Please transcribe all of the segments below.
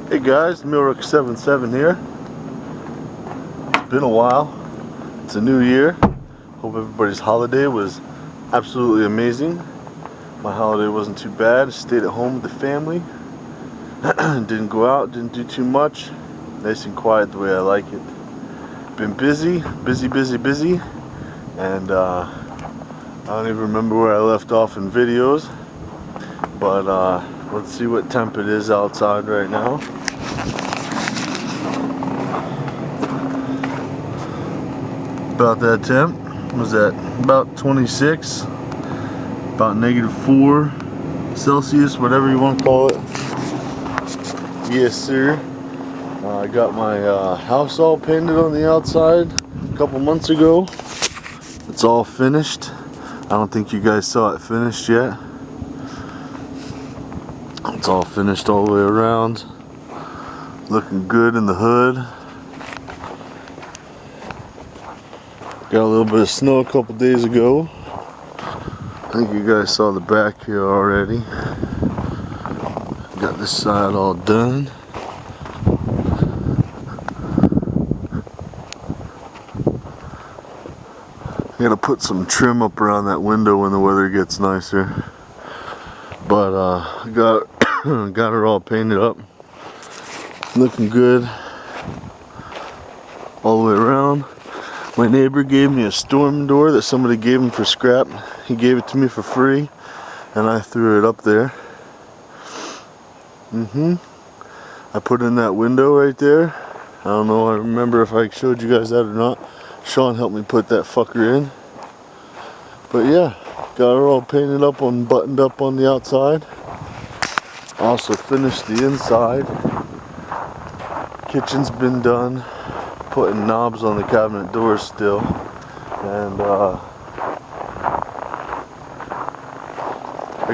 Hey guys, Milrook77 here. It's been a while. It's a new year. Hope everybody's holiday was absolutely amazing. My holiday wasn't too bad. Stayed at home with the family. Didn't go out, didn't do too much. Nice and quiet the way I like it. Been busy. And I don't even remember where I left off in videos. But let's see what temp it is outside right now. About that temp was at about 26, about -4 Celsius, whatever you want to call it. Yes sir. I got my house all painted on the outside a couple months ago. It's all finished. I don't think you guys saw it finished yet. It's all finished all the way around. Looking good in the hood. Got a little bit of snow a couple days ago. I think you guys saw the back here already. Got this side all done. Gotta put some trim up around that window when the weather gets nicer. But got got her all painted up. Looking good all the way around. My neighbor gave me a storm door that somebody gave him for scrap. He gave it to me for free, and I threw it up there. I put in that window right there. I don't know, I remember if I showed you guys that or not. Sean helped me put that fucker in. But yeah, got her all painted up and buttoned up on the outside. Also finished the inside. Kitchen's been done. Putting knobs on the cabinet doors still, and I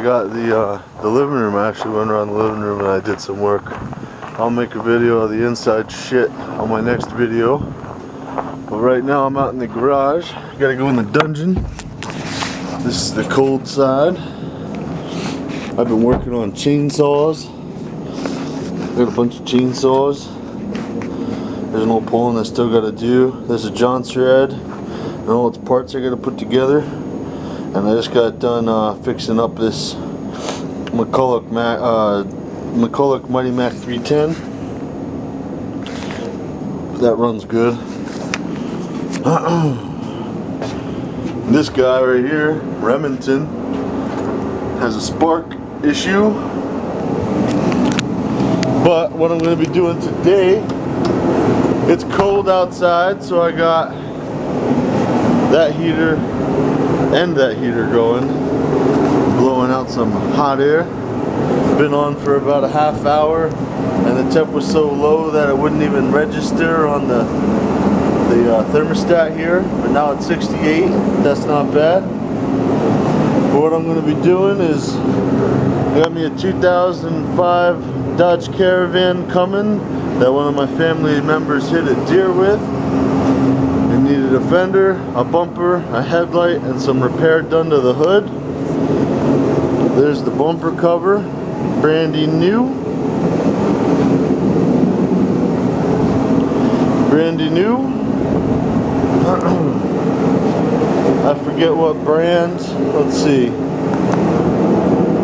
got the living room. I actually went around the living room and I did some work. I'll make a video of the inside shit on my next video, but right now I'm out in the garage. Gotta go in the dungeon. This is the cold side. I've been working on chainsaws. Got a bunch of chainsaws. There's an old pulling I still got to do. There's a John thread and all its parts I got to put together. And I just got done fixing up this McCulloch Mighty Mac 310. That runs good. This guy right here, Remington, has a spark issue. But what I'm going to be doing today, it's cold outside, so I got that heater and that heater going, blowing out some hot air. Been on for about a half hour, and the temp was so low that it wouldn't even register on the thermostat here. But now it's 68. That's not bad. But what I'm going to be doing is, I got me a 2005 Dodge Caravan coming that one of my family members hit a deer with. It needed a fender, a bumper, a headlight, and some repair done to the hood. There's the bumper cover, brandy new. Brandy new. I forget what brand. Let's see.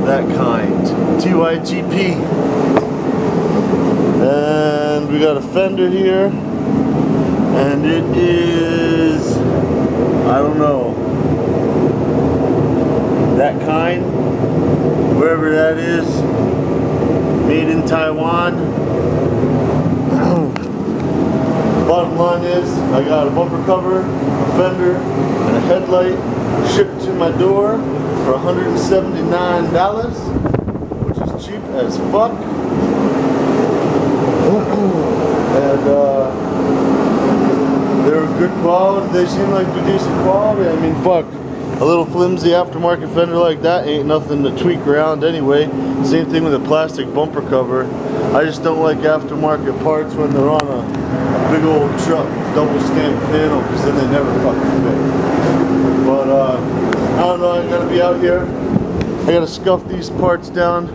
That kind. TYGP. And we got a fender here, and it is, I don't know, that kind, wherever that is, made in Taiwan. Bottom line is, I got a bumper cover, a fender, and a headlight shipped to my door for $179, which is cheap as fuck. And they were good quality. They seem like they're decent quality. I mean, fuck, a little flimsy aftermarket fender like that ain't nothing to tweak around anyway. Same thing with a plastic bumper cover. I just don't like aftermarket parts when they're on a big old truck, double stamped panel, because then they never fucking fit. But I don't know, I gotta be out here. I gotta scuff these parts down.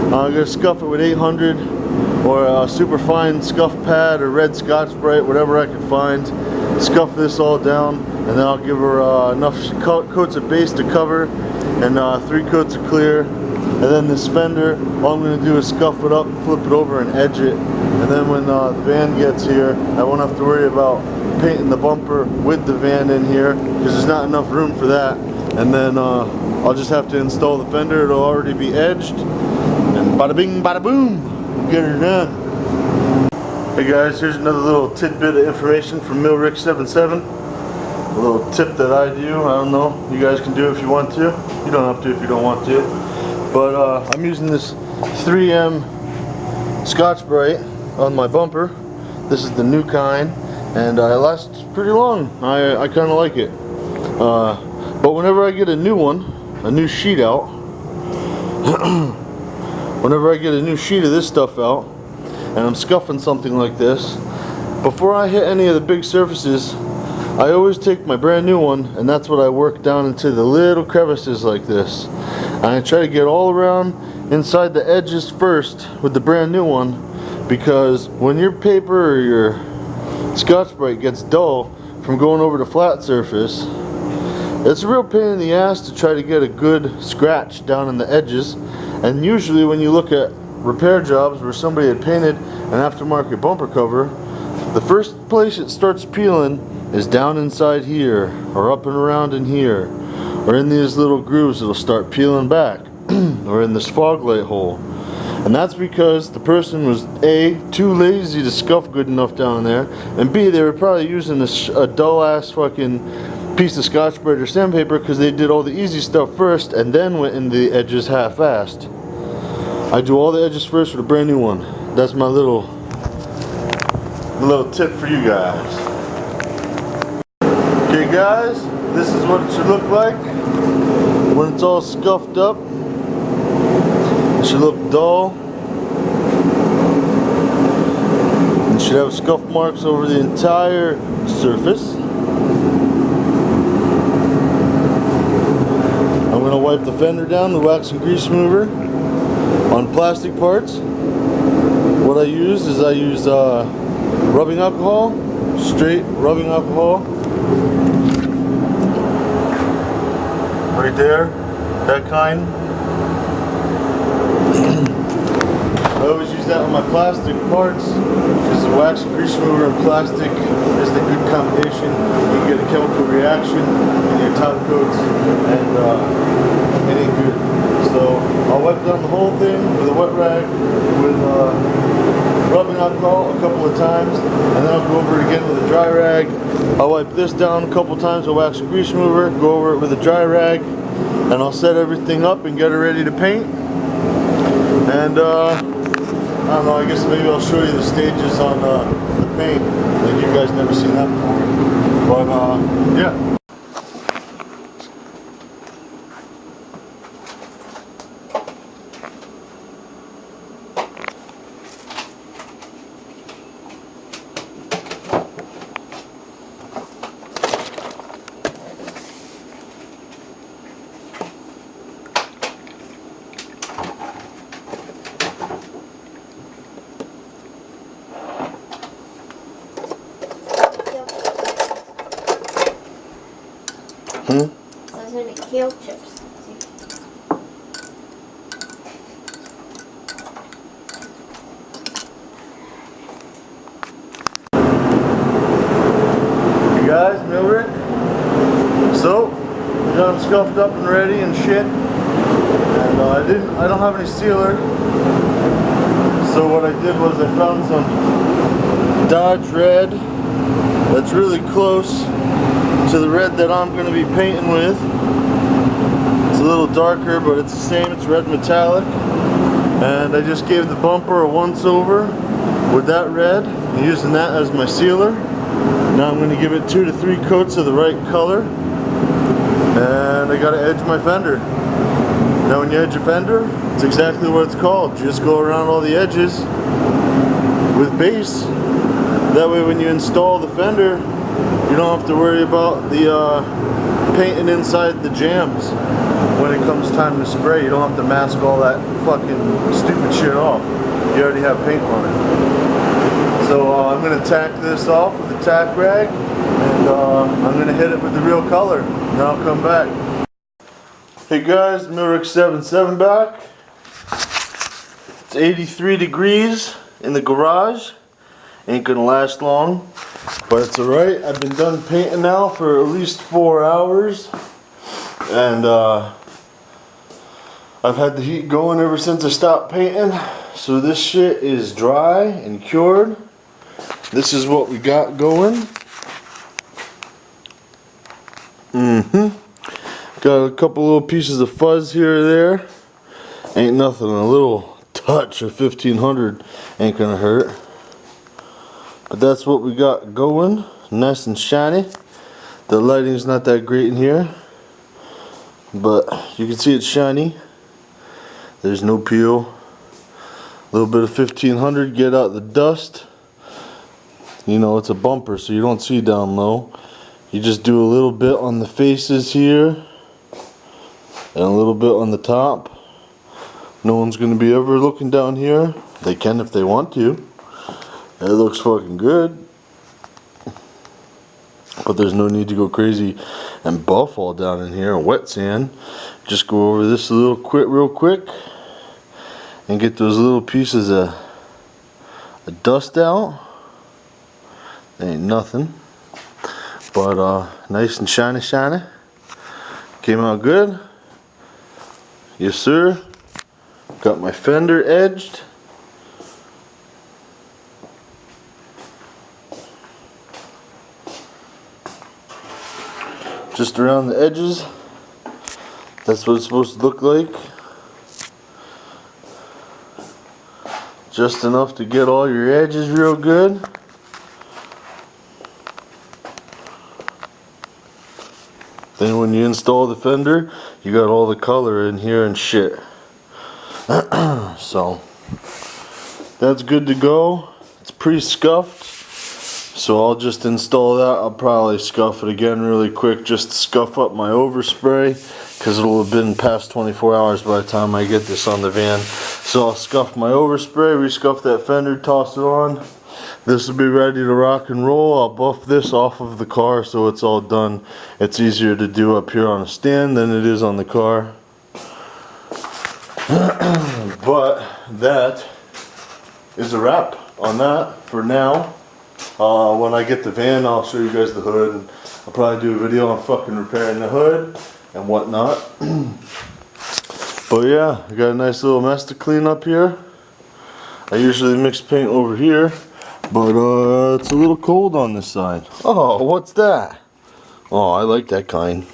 I gotta scuff it with 800. or a super fine scuff pad or red Scotch-Brite, whatever I can find. Scuff this all down, and then I'll give her enough coats of base to cover, and 3 coats of clear. And then this fender, all I'm going to do is scuff it up, flip it over, and edge it. And then when the van gets here, I won't have to worry about painting the bumper with the van in here, because there's not enough room for that. And then I'll just have to install the fender. It'll already be edged, and bada bing, bada boom, get her done. Hey guys, here's another little tidbit of information from Millrick77. A little tip that I do. I don't know, you guys can do it if you want to. You don't have to if you don't want to. But I'm using this 3M Scotch-Brite on my bumper. This is the new kind, and it lasts pretty long. I kind of like it. But whenever I get a new one, a new sheet out, whenever I get a new sheet of this stuff out, and I'm scuffing something like this, before I hit any of the big surfaces, I always take my brand new one, and that's what I work down into the little crevices like this. And I try to get all around inside the edges first with the brand new one, because when your paper or your Scotch-Brite gets dull from going over the flat surface, it's a real pain in the ass to try to get a good scratch down in the edges. And usually when you look at repair jobs where somebody had painted an aftermarket bumper cover, the first place it starts peeling is down inside here, or up and around in here, or in these little grooves. It'll start peeling back, or in this fog light hole. And that's because the person was A, too lazy to scuff good enough down there, and B, they were probably using a dull ass fucking piece of Scotch-Brite or sandpaper, because they did all the easy stuff first and then went into the edges half-assed. I do all the edges first with a brand new one. That's my little tip for you guys. Okay guys, this is what it should look like when it's all scuffed up. It should look dull. It should have scuff marks over the entire surface. I'm going to wipe the fender down with wax and grease remover. On plastic parts, what I use is rubbing alcohol, straight rubbing alcohol. Right there, that kind. I always use that on my plastic parts, because the wax and grease remover and plastic is the good combination. You can get a chemical reaction in your top coats, and it ain't good. So I'll wipe down the whole thing with a wet rag with rubbing alcohol a couple of times, and then I'll go over it again with a dry rag. I'll wipe this down a couple of times with wax and grease remover, go over it with a dry rag, and I'll set everything up and get it ready to paint. And I don't know, I guess maybe I'll show you the stages on the paint. Like you guys never seen that before. But yeah. Those are the kale chips. Hey guys, Millrick. So, we got them scuffed up and ready and shit. And I don't have any sealer. So what I did was I found some Dodge Red that's really close to the red that I'm going to be painting with. It's a little darker, but it's the same. It's red metallic. And I just gave the bumper a once over with that red, and using that as my sealer. Now I'm going to give it 2 to 3 coats of the right color, and I got to edge my fender. Now when you edge a fender, it's exactly what it's called. You just go around all the edges with base. That way when you install the fender, you don't have to worry about the painting inside the jams. When it comes time to spray, you don't have to mask all that fucking stupid shit off. you already have paint on it. So I'm going to tack this off with a tack rag, and I'm going to hit it with the real color, and then I'll come back. Hey guys, Milrix 77 back. It's 83 degrees in the garage. Ain't gonna last long, but it's alright. I've been done painting now for at least 4 hours, and I've had the heat going ever since I stopped painting. So this shit is dry and cured. This is what we got going. Got a couple little pieces of fuzz here or there. Ain't nothing. A little touch of 1500 ain't gonna hurt. But that's what we got going. Nice and shiny. The lighting's not that great in here, but you can see it's shiny. There's no peel. A little bit of 1500, get out the dust. You know, it's a bumper, so you don't see down low. You just do a little bit on the faces here, and a little bit on the top. No one's gonna be ever looking down here. They can if they want to. It looks fucking good. But there's no need to go crazy and buff all down in here, wet sand. Just go over this a little real quick, and get those little pieces of dust out. They ain't nothing. But nice and shiny. Came out good. Yes sir. Got my fender edged. Just around the edges. That's what it's supposed to look like. Just enough to get all your edges real good. Then when you install the fender, you got all the color in here and shit. So that's good to go. It's pre-scuffed, so I'll just install that. I'll probably scuff it again really quick just to scuff up my overspray, because it'll have been past 24 hours by the time I get this on the van. So I'll scuff my overspray, re-scuff that fender, toss it on. This will be ready to rock and roll. I'll buff this off of the car so it's all done. It's easier to do up here on a stand than it is on the car. But that is a wrap on that for now. When I get the van, I'll show you guys the hood, and I'll probably do a video on fucking repairing the hood and whatnot. But yeah, I got a nice little mess to clean up here. I usually mix paint over here, but it's a little cold on this side. Oh, what's that? Oh, I like that kind.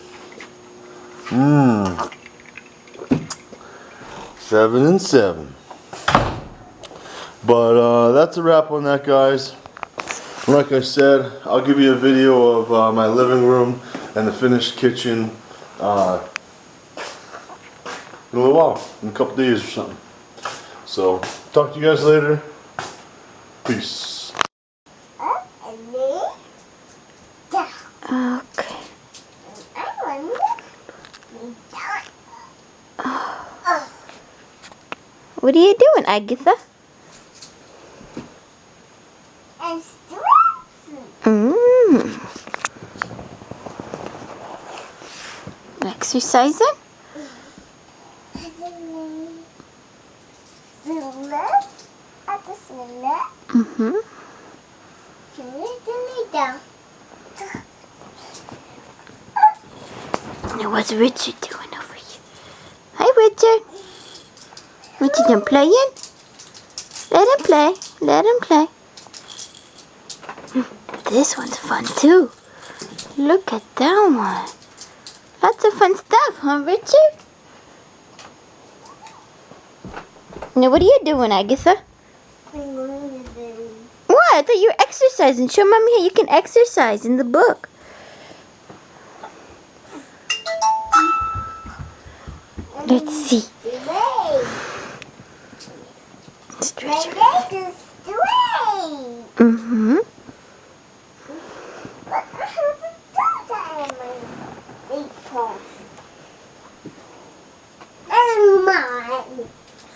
7 and 7. But that's a wrap on that, guys. Like I said, I'll give you a video of my living room and the finished kitchen in a little while, in a couple days or something. So, talk to you guys later. Peace. Okay. What are you doing, Agatha? I'm exercising? Now what's Richard doing over here? Hi, Richard. Richard, done playing? Let him play. Let him play. This one's fun too. Look at that one. Lots of fun stuff, huh, Richard? Now, what are you doing, Agatha? What? I thought you were exercising. Show Mommy how you can exercise in the book. Let's see. Stretch.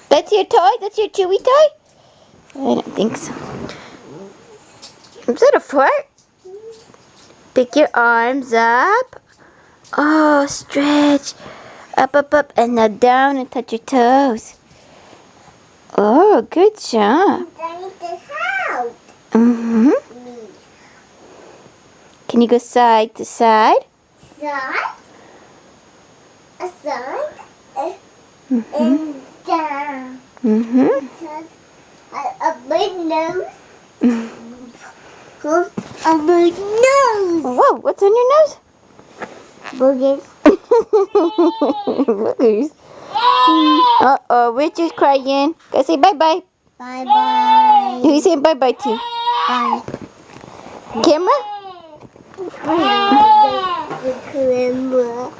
That's your toy? That's your Chewy toy? I don't think so. Is that a fart? Pick your arms up. Oh, stretch. Up, up, up, and now down and touch your toes. Oh, good job. Mm-hmm. Can you go side to side? Side. A side. Mm-hmm. And down. Mm-hmm. A big nose. A big nose. Whoa, what's on your nose? Boogers. Boogers. Uh-oh, Richard's crying. Go say bye-bye. Bye-bye. Who you saying bye-bye to? Bye. Camera? Remember.